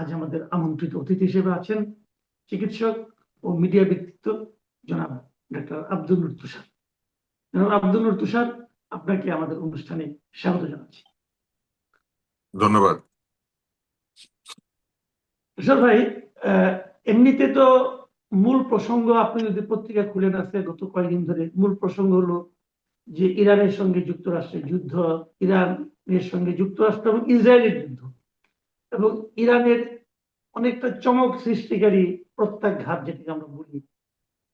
আজ আমাদের আমন্ত্রিত অতিথি হিসেবে আছেন চিকিৎসক ও মিডিয়া ব্যক্তিত্ব জনাব ডাক্তার আব্দুল নূর তুষার। জনাব আব্দুল নূর তুষার, আপনাকে আমাদের অনুষ্ঠানে স্বাগত জানাচ্ছি। ধন্যবাদ। তুষার ভাই, এমনিতে তো মূল প্রসঙ্গ, আপনি যদি পত্রিকা খুলেন আছে গত কয়েকদিন ধরে, মূল প্রসঙ্গ হলো যে ইরানের সঙ্গে যুক্তরাষ্ট্রের যুদ্ধ, ইরানের সঙ্গে যুক্তরাষ্ট্র এবং ইসরায়েলের যুদ্ধ, এবং ইরানের অনেকটা চমক সৃষ্টিকারী প্রত্যাঘাত, যেটাকে আমরা বলি।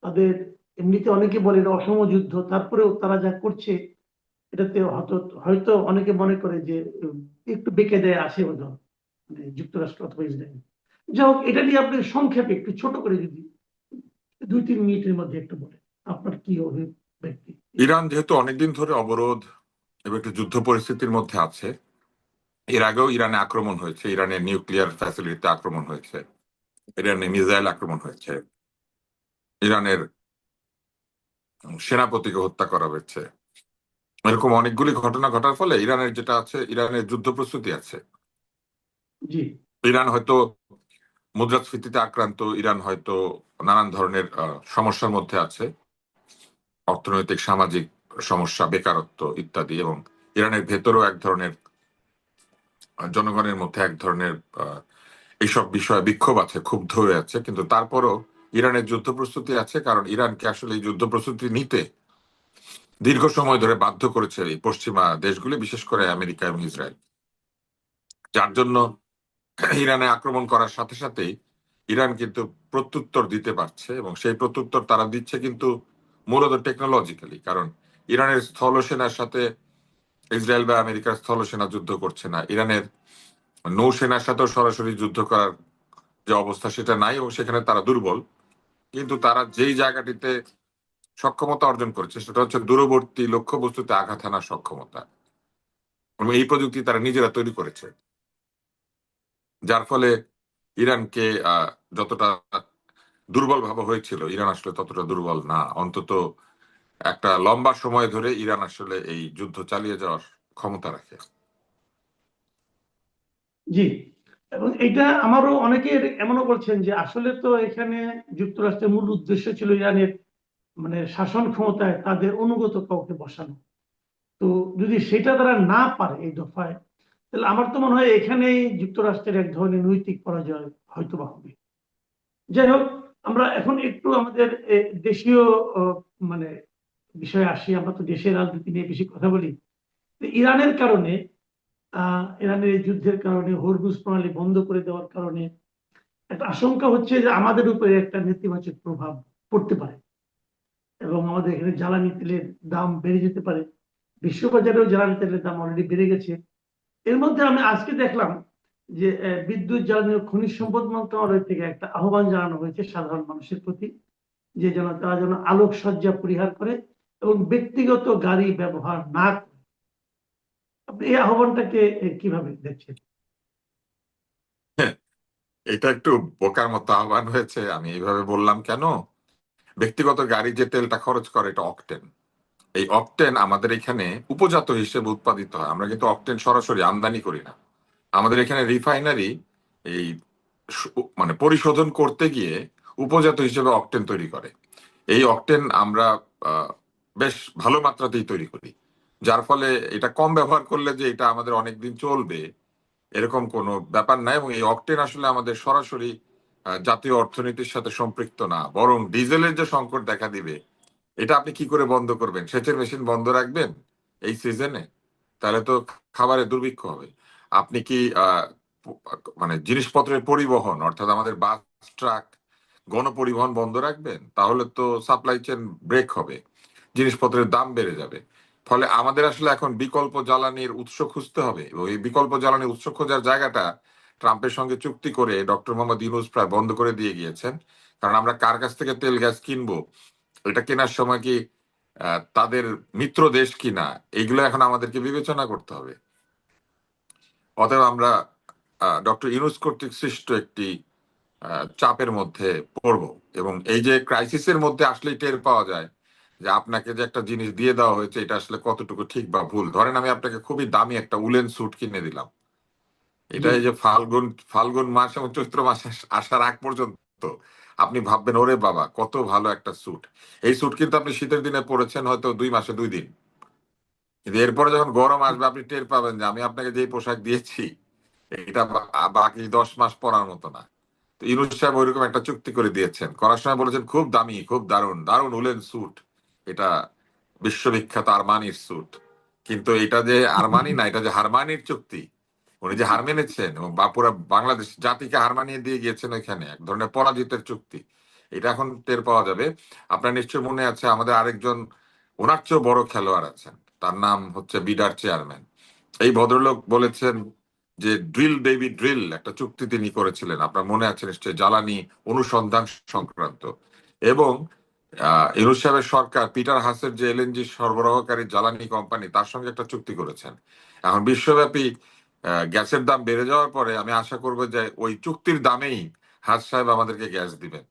তাদের এমনিতে অনেকে বলে অসম যুদ্ধ, তারপরেও তারা যা করছে এটাতে হয়তো অনেকে মনে করে যে একটু বেঁকে দেয় আসে বোধহয়, মানে যুক্তরাষ্ট্র অথবা ইসরায়েল। যাই হোক, এটা নিয়ে আপনি সংক্ষেপে একটু ছোট করে যদি 2-3 মিনিটের মধ্যে একটু বলেন, আপনার কি অভিব্যক্তি। ইরান যেহেতু অনেকদিন ধরে অবরোধ এবং একটি যুদ্ধ পরিস্থিতির মধ্যে আছে, এর আগেও ইরানে আক্রমণ হয়েছে, ইরানের নিউক্লিয়ার ফ্যাসিলিটিতে আক্রমণ হয়েছে, ইরানের মিসাইল আক্রমণ হয়েছে, ইরানের সেনাপতিকে হত্যা করা হয়েছে। এরকম অনেকগুলি ঘটনা ঘটার ফলে ইরানের যেটা আছে, ইরানের যুদ্ধ প্রস্তুতি আছে। জি, ইরান হয়তো মুদ্রাস্ফীতিতে আক্রান্ত, ইরান হয়তো নানান ধরনের সমস্যার মধ্যে আছে, অর্থনৈতিক সামাজিক সমস্যা, বেকারত্ব ইত্যাদি, এবং ইরানের ভেতরেও এক ধরনের জনগণের মধ্যে এক ধরনের এইসব বিষয়ে বিক্ষোভ আছে, ক্ষুব্ধ হয়ে আছে। কিন্তু তারপরও ইরানের যুদ্ধ প্রস্তুতি আছে, কারণ ইরানকে আসলে এই যুদ্ধ প্রস্তুতি নিতে দীর্ঘ সময় ধরে বাধ্য করেছে এই পশ্চিমা দেশগুলি, বিশেষ করে আমেরিকা এবং ইসরায়েল, যার জন্য ইরানে আক্রমণ করার সাথে সাথেই ইরান কিন্তু প্রত্যুত্তর দিতে পারছে, এবং সেই প্রত্যুত্তর তারা দিচ্ছে কিন্তু মূলত টেকনোলজিক্যালি। কারণ ইরানের স্থলসেনার সাথে ইসরায়েল বা আমেরিকার স্থলসেনা যুদ্ধ করছে না, ইরানের নৌসেনার সাথেও সরাসরি যুদ্ধ করার যে অবস্থা সেটা নাই, এবং সেখানে তারা দুর্বল। কিন্তু তারা যেই জায়গাটিতে সক্ষমতা অর্জন করেছে সেটা হচ্ছে দূরবর্তী লক্ষ্যবস্তুতে আঘাত হানার সক্ষমতা, এবং এই প্রযুক্তি তারা নিজেরা তৈরি করেছে, যার ফলে ইরানকে যতটা দুর্বল ভাবা হয়েছিল, ইরান আসলে ততটা দুর্বল না। অন্তত একটা লম্বা সময় ধরে ইরান আসলে এই যুদ্ধ চালিয়ে যাওয়ার ক্ষমতা রাখে। জি। এবং এটা আমারও অনেকে এমনও বলছেন যে আসলে তো এখানে যুক্তরাষ্ট্রের মূল উদ্দেশ্য ছিল ইরানের মানে শাসন ক্ষমতায় তাদের অনুগত কাউকে বসানো। তো যদি সেটা তারা না পারে এই দফায়, তাহলে আমার তো মনে হয় এখানেই যুক্তরাষ্ট্রের এক ধরনের নৈতিক পরাজয় হয়তো বা হবে। যাই হোক, আমরা এখন একটু আমাদের দেশীয় মানে বিষয়ে আসি। আমরা তো দেশের রাজনীতি নিয়ে বেশি কথা বলি। ইরানের কারণে, ইরানের এই যুদ্ধের কারণে, হরমুজ প্রণালী বন্ধ করে দেওয়ার কারণে একটা আশঙ্কা হচ্ছে যে আমাদের উপরে একটা নেতিবাচক প্রভাব পড়তে পারে, এবং আমাদের এখানে জ্বালানি তেলের দাম বেড়ে যেতে পারে। বিশ্ববাজারেও জ্বালানি তেলের দাম অলরেডি বেড়ে গেছে। এর মধ্যে আমি আজকে দেখলাম যে বিদ্যুৎ, জ্বালানি ও খনিজ সম্পদ মন্ত্রণালয় থেকে একটা আহ্বান জানানো হয়েছে সাধারণ মানুষের প্রতি, যে তারা যেন আলোকসজ্জা পরিহার করে এবং ব্যক্তিগত গাড়ি ব্যবহার না করে। আপনি এই আহ্বানটাকে কিভাবে দেখছেন? এটা একটু বোকার মতো আহ্বান হয়েছে। আমি এইভাবে বললাম কেন? ব্যক্তিগত গাড়ি যে তেলটা খরচ করে এটা অকটেন। এই অকটেন আমাদের এখানে উপজাত হিসেবে উৎপাদিত হয়, আমরা কিন্তু অকটেন সরাসরি আমদানি করি না। আমাদের এখানে রিফাইনারি এই মানে পরিশোধন করতে গিয়ে উপজাত হিসেবে অকটেন তৈরি করে। এই অকটেন আমরা বেশ ভালো মাত্রাতেই তৈরি করি, যার ফলে এটা কম ব্যবহার করলে যে এটা আমাদের অনেকদিন চলবে এরকম কোনো ব্যাপার নাই। এবং এই অকটেন আসলে আমাদের সরাসরি জাতীয় অর্থনীতির সাথে সম্পৃক্ত না, বরং ডিজেলের যে সংকট দেখা দিবে এটা আপনি কি করে বন্ধ করবেন? সেচের মেশিন বন্ধ রাখবেন এই সিজনে? তাহলে তো খাবারের দুর্ভিক্ষ হবে। আপনি কি মানে জিনিসপত্রের পরিবহন, অর্থাৎ আমাদের বাস, ট্রাক, গণপরিবহন বন্ধ রাখবেন? তাহলে তো সাপ্লাই চেন ব্রেক হবে, জিনিসপত্রের দাম বেড়ে যাবে। ফলে আমাদের আসলে এখন বিকল্প জ্বালানির উৎস খুঁজতে হবে। ওই বিকল্প জ্বালানির উৎস খোঁজার জায়গাটা ট্রাম্পের সঙ্গে চুক্তি করে ডক্টর মোহাম্মদ ইউনূস প্রায় বন্ধ করে দিয়ে গিয়েছেন। কারণ আমরা কার কাছ থেকে তেল গ্যাস কিনবো, এটা কেনার সময় কি তাদের মিত্র দেশ কিনা, এইগুলো এখন আমাদেরকে বিবেচনা করতে হবে। অতএব আমরা ডক্টর ইউনূস কর্তৃক সৃষ্ট একটি চাপের মধ্যে পড়ব, এবং এই যে ক্রাইসিসের মধ্যে আসলেই টের পাওয়া যায় যে আপনাকে যে একটা জিনিস দিয়ে দেওয়া হয়েছে এটা আসলে কতটুকু ঠিক বা ভুল। ধরেন আমি আপনাকে খুবই দামি একটা উলেন স্যুট কিনে দিলাম, এটা জি। এই যে ফাল্গুন ফাল্গুন মাস এবং চৈত্র মাস আসার আগ পর্যন্ত আপনি ভাববেন ওরে বাবা কত ভালো একটা স্যুট। এই স্যুট কিন্তু আপনি শীতের দিনে পরেছেন হয়তো 2 মাসে 2 দিন, কিন্তু এরপরে যখন গরম আসবে আপনি টের পাবেন যে আমি আপনাকে যে পোশাক দিয়েছি এটা বাকি 10 মাস পরার মতো না। তো ইউনূস সাহেব ওইরকম একটা চুক্তি করে দিয়েছেন, করার সময় বলেছেন খুব দামি, খুব দারুণ দারুণ উলেন স্যুট, এটা বিশ্ববিখ্যাত আরমানির স্যুট। কিন্তু এটা যে আরমানি না, এটা যে হারমানির চুক্তি। উনি যে হার মেনেছেন এবং পুরা বাংলাদেশ জাতিকে হার মানিয়ে দিয়ে গিয়েছেন ওইখানে, এক ধরনের পরাজিতের চুক্তি। এটা এখন টের পাওয়া যাবে। আপনার নিশ্চয় মনে আছে আমাদের আরেকজন ওনার চেয়েও বড় খেলোয়াড় আছেন, তার নাম হচ্ছে বিডার চেয়ারম্যান। এই ভদ্রলোক বলেছেন যে ড্রিল বেবি ড্রিল একটা চুক্তি তিনি করেছিলেন, আপনার মনে আছে নিশ্চয়ই, জ্বালানি অনুসন্ধান সংক্রান্ত। এবং ইউনূস সাহেবের সরকার পিটার হাসের যে এলএনজি সরবরাহকারী জ্বালানি কোম্পানি তার সঙ্গে একটা চুক্তি করেছেন। এখন বিশ্বব্যাপী গ্যাসের দাম বেড়ে যাওয়ার পরে আমি আশা করবো যে ওই চুক্তির দামেই হাস সাহেব আমাদেরকে গ্যাস দিবেন।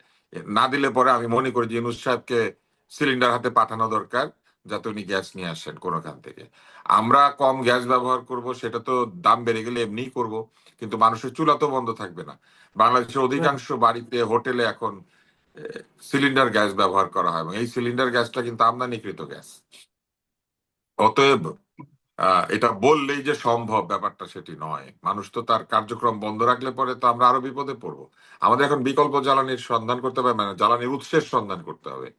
না দিলে পরে আমি মনে করি যে ইউনূস সাহেবকে সিলিন্ডার হাতে পাঠানো দরকার, যাতে উনি গ্যাস নিয়ে আসেন কোনোখান থেকে। আমরা কম গ্যাস ব্যবহার করব, সেটা তো দাম বেড়ে গেলে এমনিই করব, কিন্তু মানুষের চুলা তো বন্ধ থাকবে না। বাংলাদেশের অধিকাংশ বাড়িতে হোটেলে এখন সিলিন্ডার গ্যাস ব্যবহার করা হয় এবং এই সিলিন্ডার গ্যাসটা কিন্তু আমদানিকৃত গ্যাস। অতএব এটা বললেই যে সম্ভব ব্যাপারটা সেটি নয়। মানুষ তো তার কার্যক্রম বন্ধ রাখলে পরে তো আমরা আরো বিপদে পড়বো। আমাদের এখন বিকল্প জ্বালানির সন্ধান করতে হবে, মানে জ্বালানির উৎসের সন্ধান করতে হবে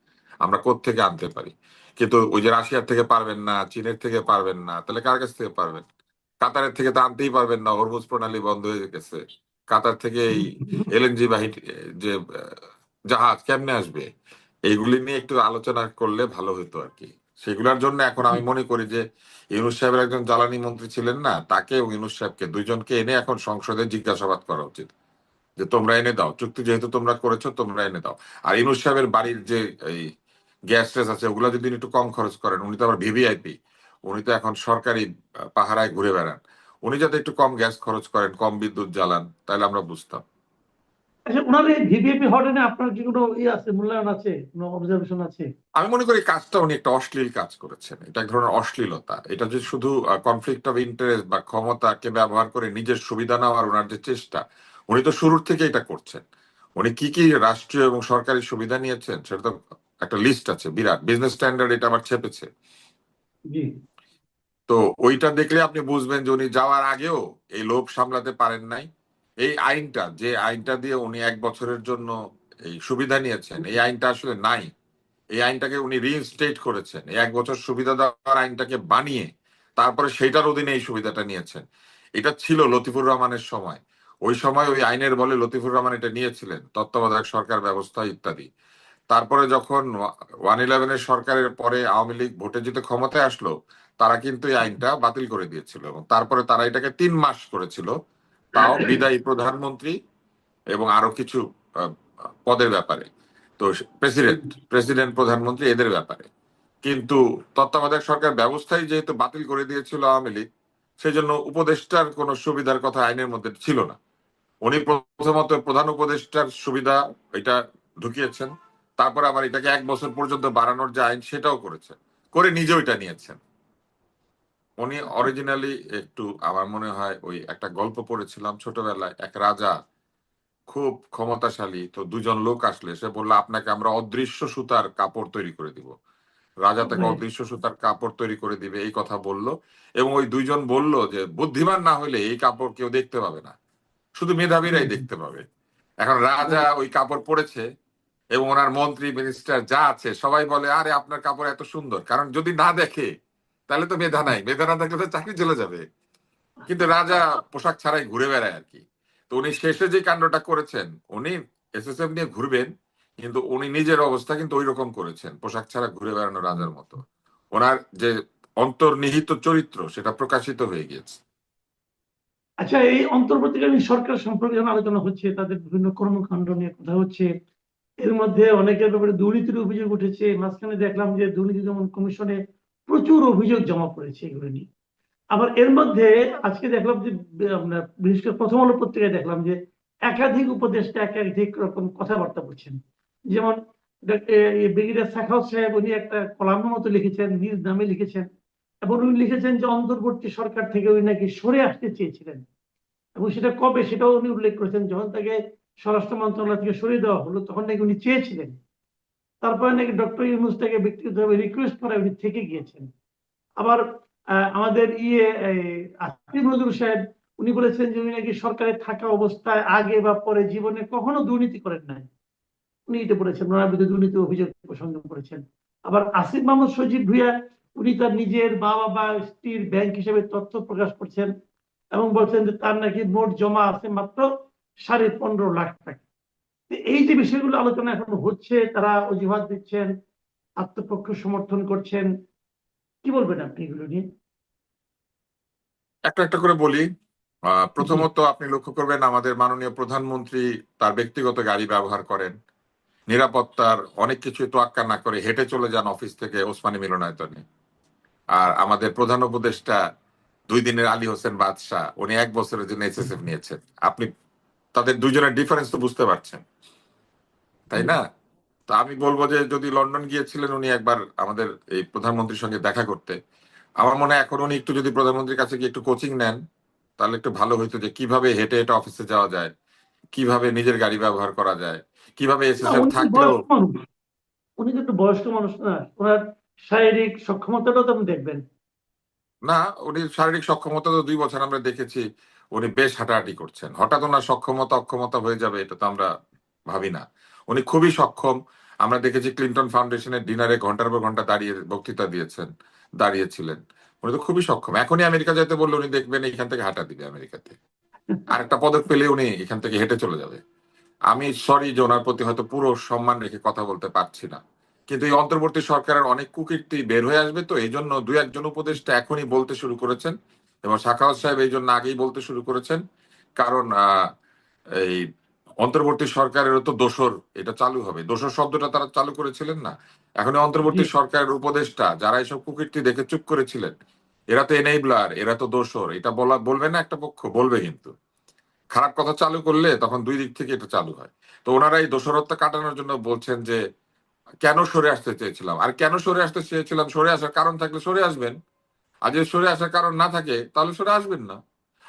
আমরা কোত্থেকে আনতে পারি। কিন্তু ওই যে রাশিয়ার থেকে পারবেন না, চীনের থেকে পারবেন না, তাহলে কার কাছ থেকে পারবেন? কাতারের থেকে তো আনতেই পারবেন না, হরমুজ প্রণালী বন্ধ হয়ে গেছে। কাতার থেকে এই এলএনজি বাহিনী যে জাহাজ কেমনে আসবে, এইগুলি নিয়ে একটু আলোচনা করলে ভালো হতো আর কি। সেগুলোর জন্য এখন আমি মনে করি যে ইউনূস সাহেবের একজন জ্বালানি মন্ত্রী ছিলেন না, তাকে এবং ইউনূস সাহেবকে দুইজনকে এনে এখন সংসদে জিজ্ঞাসাবাদ করা উচিত যে তোমরা এনে দাও, চুক্তি যেহেতু তোমরা করেছো তোমরা এনে দাও। আর ইউনূস সাহেবের বাড়ির যে এই গ্যাস ট্যাস আছে ওগুলো যদি একটু কম খরচ করেন, উনি তো আবার ভিভিআইপি, উনি তো এখন সরকারি পাহারায় ঘুরে বেড়ান, উনি যাতে একটু কম গ্যাস খরচ করেন, কম বিদ্যুৎ জ্বালান, তাহলে আমরা বুঝতাম। আচ্ছা, ওনার এই ভিভিআইপি হওয়াটা আপনার কি কোনো ইয়ে আছে, মূল্যায়ন আছে, কোনো অবজারভেশন আছে? আমি মনে করি কাজটা উনি একটা অশ্লীল কাজ করেছেন, এটা এক ধরনের অশ্লীলতা। এটা যে শুধু কনফ্লিক্ট অফ ইন্টারেস্ট বা ক্ষমতাকে ব্যবহার করে নিজের সুবিধা নেওয়ার ওনার যে চেষ্টা, উনি তো শুরুর থেকে এটা করছেন। উনি কি কি রাষ্ট্রীয় এবং সরকারি সুবিধা নিয়েছেন সেটা তো একটা লিস্ট আছে বিরাট, বিজনেস স্ট্যান্ডার্ড এটা আবার ছেপেছে। জি। তো ওইটা দেখলে আপনি বুঝবেন যে উনি যাওয়ার আগেও এই লোভ সামলাতে পারেন নাই। এই আইনটা, যে আইনটা দিয়ে উনি 1 বছরের জন্য এই সুবিধা নিয়েছেন, এই আইনটা আসলে নাই। এই আইনটাকে উনি রিইনস্টেট করেছেন, এই 1 বছর সুবিধা দেওয়ার আইনটাকে বানিয়ে তারপরে সেটার অধীনে এই সুবিধাটা নিয়েছেন। এটা ছিল লতিফুর রহমানের সময়। ওই সময় ওই আইনের বলে লতিফুর রহমান এটা নিয়েছিলেন, তত্ত্বাবধায়ক সরকার ব্যবস্থা ইত্যাদি। তারপরে যখন 1-11 সরকারের পরে আওয়ামী লীগ ভোটে জিতে ক্ষমতায় আসলো, তারা কিন্তু এই আইনটা বাতিল করে দিয়েছিল এবং তারপরে তারা এটাকে 3 মাস করেছিল, তাও বিদায়ী প্রধানমন্ত্রী এবং আরো কিছু আহ, পদের ব্যাপারে। তো প্রেসিডেন্ট প্রেসিডেন্ট প্রধানমন্ত্রী এদের ব্যাপারে। কিন্তু তত্ত্বাবধায়ক সরকার ব্যবস্থাই যেহেতু বাতিল করে দিয়েছিল আওয়ামী লীগ, সেই জন্য উপদেষ্টার কোনো সুবিধার কথা আইনের মধ্যে ছিল না। উনি প্রথমত প্রধান উপদেষ্টার সুবিধা এটা ঢুকিয়েছেন, তারপর আবার এটাকে 1 বছর পর্যন্ত বাড়ানোর যে আইন সেটাও করেছেন, করে নিজে ওইটা নিয়েছেন। উনি অরিজিনালি একটু, আমার মনে হয় ওই একটা গল্প পড়েছিলাম ছোটবেলায়, এক রাজা খুব ক্ষমতাশালী, তো দুজন লোক আসলে সে বললো আপনাকে আমরা অদৃশ্য সুতার কাপড় তৈরি করে দিব। রাজা তাকে Right. অদৃশ্য সুতার কাপড় তৈরি করে দিবে এই কথা বলল। এবং ওই দুইজন বলল যে বুদ্ধিমান না হলে এই কাপড় কেউ দেখতে পাবে না, শুধু মেধাবীরাই দেখতে পাবে। এখন রাজা Right. ওই কাপড় পরেছে এবং ওনার মন্ত্রী মিনিস্টার যা আছে সবাই বলে আরে আপনার কাপড় এত সুন্দর, কারণ যদি না দেখে তাহলে তো মেধা নাই, মেধা না থাকলে তো চাকরি চলে যাবে। কিন্তু রাজা পোশাক ছাড়াই ঘুরে বেড়ায় আর কি। তো উনি শেষে যে কাণ্ডটা করেছেন, উনি এসএসএফ নিয়ে ঘুরবেন, কিন্তু উনি নিজের অবস্থা কিন্তু ওই রকম করেছেন, পোশাক ছাড়া ঘুরে বেড়ানো রাজার মতো। ওনার যে অন্তর্নিহিত চরিত্র সেটা প্রকাশিত হয়ে গিয়েছে। আচ্ছা, এই অন্তর্বর্তীকালীন সরকার সম্পর্কে যখন আলোচনা হচ্ছে, তাদের বিভিন্ন কর্মকাণ্ড নিয়ে কথা হচ্ছে, এর মধ্যে অনেকের ব্যাপারে দুর্নীতির অভিযোগ উঠেছে। মাঝখানে দেখলাম যে দুর্নীতি দমন কমিশনে প্রচুর অভিযোগ জমা পড়েছে এগুলো নিয়ে। আবার এর মধ্যে আজকে দেখলাম যে আপনার বিশেষ করে প্রথম আলো পত্রিকায় দেখলাম যে একাধিক উপদেষ্টা একাধিক রকম কথাবার্তা বলছেন। যেমন ব্রিগেডিয়ার সাখাওয়াত সাহেব, উনি একটা কলামের মতো লিখেছেন, নিজ নামে লিখেছেন, এবং উনি লিখেছেন যে অন্তর্বর্তী সরকার থেকে উনি নাকি সরে আসতে চেয়েছিলেন। এবং সেটা কবে সেটাও উনি উল্লেখ করেছেন, যখন তাকে স্বরাষ্ট্র মন্ত্রণালয় থেকে সরিয়ে দেওয়া হলো তখন নাকি উনি চেয়েছিলেন, তারপরে নাকি ডক্টর ইউনূস তাকে ব্যক্তিগতভাবে রিকোয়েস্ট করে উনি থেকে গিয়েছেন। আবার আমাদের আসিফ নজরুল সাহেব, উনি বলেছেন যে উনি নাকি সরকারে থাকা অবস্থায় আগে বা পরে জীবনে কখনো দুর্নীতি করেন নাই, উনি এটা বলেছেন, ওনার বিরুদ্ধে দুর্নীতি অভিযোগ প্রসঙ্গ করেছেন। আবার আসিফ মাহমুদ সজীব ভুঁইয়া, উনি তার নিজের বাবা বা স্ত্রীর ব্যাংক হিসেবে তথ্য প্রকাশ করছেন এবং বলছেন যে তার নাকি মোট জমা আছে মাত্র 15.5 লাখ টাকা। এই যে বিষয়গুলো আলোচনা এখন হচ্ছে, তারা অজুহাত দিচ্ছেন, আত্মপক্ষ সমর্থন করছেন, কি বলবেন আপনি এগুলো নিয়ে? একটা একটা করে বলি। জি। প্রথমত আপনি লক্ষ্য করবেন আমাদের মাননীয় প্রধানমন্ত্রী তার ব্যক্তিগত গাড়ি ব্যবহার করেন, নিরাপত্তার অনেক কিছু তোয়াক্কা না করে হেঁটে চলে যান অফিস থেকে ওসমানী মিলনায়তনে। আর আমাদের প্রধান উপদেষ্টা 2 দিনের আলী হোসেন বাদশাহ, উনি 1 বছরের জন্য এসএসএফ নিয়েছেন। আপনি তাদের দুজনের ডিফারেন্স তো বুঝতে পারছেন, তাই জি। না? তো আমি বলবো যে যদি লন্ডন গিয়েছিলেন উনি একবার আমাদের এই প্রধানমন্ত্রীর সঙ্গে দেখা করতে, আমার মনে হয় এখন উনি একটু যদি প্রধানমন্ত্রীর কাছে গিয়ে একটু কোচিং নেন তাহলে একটু ভালো হইতো, যে কিভাবে হেঁটে হেঁটে অফিসে যাওয়া যায়, কিভাবে নিজের গাড়ি ব্যবহার করা যায়, কিভাবে না, এসএসএফ উনি তো থাকলেও। বয়স্ক মানুষ, উনি কিন্তু বয়স্ক মানুষ না, ওনার শারীরিক সক্ষমতাটাও তো আপনি দেখবেন। না, উনি শারীরিক সক্ষমতা তো 2 বছর আমরা দেখেছি উনি বেশ হাঁটাহাঁটি করছেন। হঠাৎ ওনার সক্ষমতা অক্ষমতা হয়ে যাবে এটা তো আমরা ভাবি না। উনি খুবই সক্ষম। আমরা দেখেছি ক্লিন্টন ফাউন্ডেশনের ডিনারে ঘন্টার পর ঘন্টা দাঁড়িয়ে বক্তৃতা দিয়েছেন, দাঁড়িয়েছিলেন। উনি তো খুবই সক্ষম। এখনই আমেরিকা যেতে বললে উনি দেখবেন এখান থেকে হাঁটা দিবে আমেরিকাতে। আর একটা পদক পেলে উনি এখান থেকে হেঁটে চলে যাবে। আমি সরি যে ওনার প্রতি হয়তো পুরো সম্মান রেখে কথা বলতে পারছি না, কিন্তু এই অন্তর্বর্তী সরকারের অনেক কুকীর্তি বের হয়ে আসবে, তো এই জন্য 2-1 জন উপদেষ্টা এখনই বলতে শুরু করেছেন এবং সাখাওয়াত সাহেব এই জন্য আগেই বলতে শুরু করেছেন। কারণ এই অন্তর্বর্তী সরকারেরও তো দোসর এটা চালু হবে, দোসর শব্দটা তারা চালু করেছিলেন না। এখন এই জি। অন্তর্বর্তী সরকারের উপদেষ্টা যারা এইসব কুকীর্তি দেখে চুপ করেছিলেন, এরা তো এনেবলার, এরা তো দোসর, এটা বলবে না একটা পক্ষ, বলবে কিন্তু। খারাপ কথা চালু করলে তখন 2 দিক থেকে এটা চালু হয়। তো ওনারা এই দোষরত্ব কাটানোর জন্য বলছেন যে কেন সরে আসতে চেয়েছিলাম, আর কেন সরে আসতে চেয়েছিলাম, সরে আসার কারণ থাকলে সরে আসবেন। আর যদি সরে আসার কারণ না থাকে তাহলে সরে আসবেন না।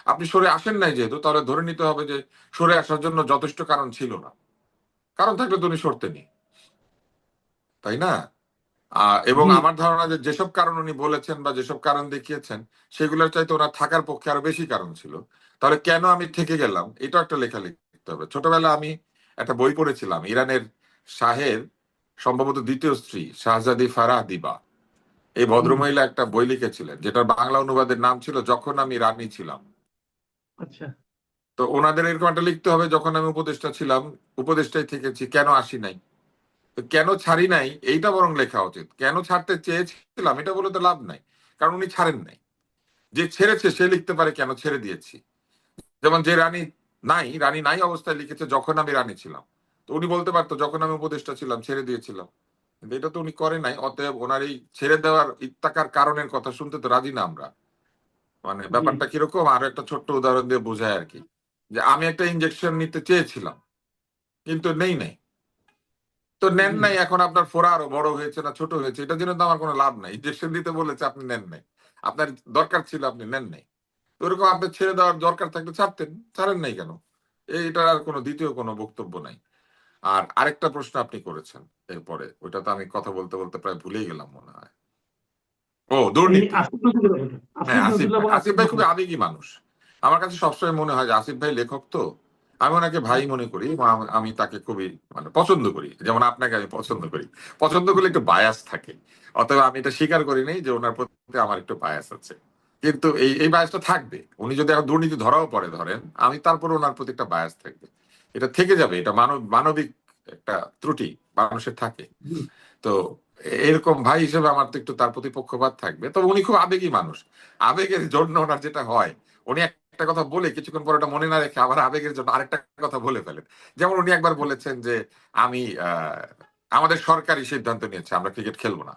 আপনি সরে আসেন নাই যেহেতু, তাহলে ধরে নিতে হবে যে সরে আসার জন্য যথেষ্ট কারণ ছিল না। কারণ থাকলে তো উনি সরতেনি, তাই না? এবং জি। আমার ধারণা যে যেসব কারণ উনি বলেছেন বা যেসব কারণ দেখিয়েছেন সেগুলোর চাইতে ওনার থাকার পক্ষে আরো বেশি কারণ ছিল। তাহলে কেন আমি থেকে গেলাম এটা একটা লেখা লিখতে হবে। ছোটবেলা আমি একটা বই পড়েছিলাম, ইরানের শাহের সম্ভবত দ্বিতীয় স্ত্রী শাহজাদি ফারাহ দিবা, এই হুম। ভদ্রমহিলা একটা বই লিখেছিলেন যেটার বাংলা অনুবাদের নাম ছিল যখন আমি রানী ছিলাম। আচ্ছা। তো ওনাদের এরকম একটা লিখতে হবে, যখন আমি উপদেষ্টা ছিলাম, উপদেষ্টাই থেকেছি, কেন আসি নাই, তো কেন ছাড়ি নাই এইটা বরং লেখা উচিত। কেন ছাড়তে চেয়েছিলাম এটা বলে তো লাভ নাই, কারণ উনি ছাড়েন নাই। যে ছেড়েছে সে লিখতে পারে কেন ছেড়ে দিয়েছি। যেমন যে রানী নাই, রানী নাই অবস্থায় লিখেছে যখন আমি রানী ছিলাম, তো উনি বলতে পারতো যখন আমি উপদেষ্টা ছিলাম ছেড়ে দিয়েছিলাম, কিন্তু এটা তো উনি করে নাই। অতএব ওনার এই ছেড়ে দেওয়ার ইত্তাকার কারণের কথা শুনতে তো রাজি না আমরা। মানে জি। ব্যাপারটা কিরকম আরো একটা ছোট্ট উদাহরণ দিয়ে বোঝায় আর কি, যে আমি একটা ইনজেকশন নিতে চেয়েছিলাম কিন্তু নেই নাই, তো নেন জি। নাই। এখন আপনার ফোড়া আরো বড় হয়েছে না ছোট হয়েছে এটা জেনে তো আমার কোনো লাভ নাই। ইনজেকশন দিতে বলেছে আপনি নেন নাই, আপনার দরকার ছিল আপনি নেন নাই। তো ওরকম আপনার ছেড়ে দেওয়ার দরকার থাকলে ছাড়তেন, ছাড়েন নাই কেন? এইটার আর কোনো দ্বিতীয় কোনো বক্তব্য নাই। আর আরেকটা প্রশ্ন আপনি করেছেন এরপরে, ওইটা তো আমি কথা বলতে বলতে প্রায় ভুলেই গেলাম মনে হয়। ও, এই দুর্নীতি। আসিফ নজরুলের কথা, হ্যাঁ, আসিফ আসিফ নজরুল ভাই, এবং আসিফ আসিফ ভাই খুবই মাহমুদ। আবেগী মানুষ। আমার কাছে সবসময় মনে হয় যে আসিফ ভাই লেখক তো, আমি ওনাকে ভাই মনে করি এবং আমি তাকে খুবই মানে পছন্দ করি, যেমন আপনাকে আমি পছন্দ করি। পছন্দ করলে একটু বায়াস থাকে, অতএব আমি এটা স্বীকার করি নাই যে ওনার প্রতি আমার একটু বায়াস আছে। কিন্তু এই এই বায়াসটা থাকবে, উনি যদি এখন দুর্নীতি ধরাও পড়ে ধরেন, আমি তারপরে ওনার প্রতি একটা বায়াস থাকবে, এটা থেকে যাবে। এটা মানবিক একটা ত্রুটি মানুষের থাকে। জি। তো এরকম ভাই হিসেবে আমার তো একটু তার প্রতি পক্ষপাত থাকবে। তবে উনি খুব আবেগী মানুষ। আবেগের জন্য ওনার যেটা হয়, উনি একটা কথা বলে কিছুক্ষণ পর ওটা মনে না রেখে আবার আবেগের জন্য আরেকটা কথা বলে ফেলেন। যেমন উনি একবার বলেছেন যে আমি আমাদের সরকারি সিদ্ধান্ত নিয়েছে আমরা ক্রিকেট খেলবো না।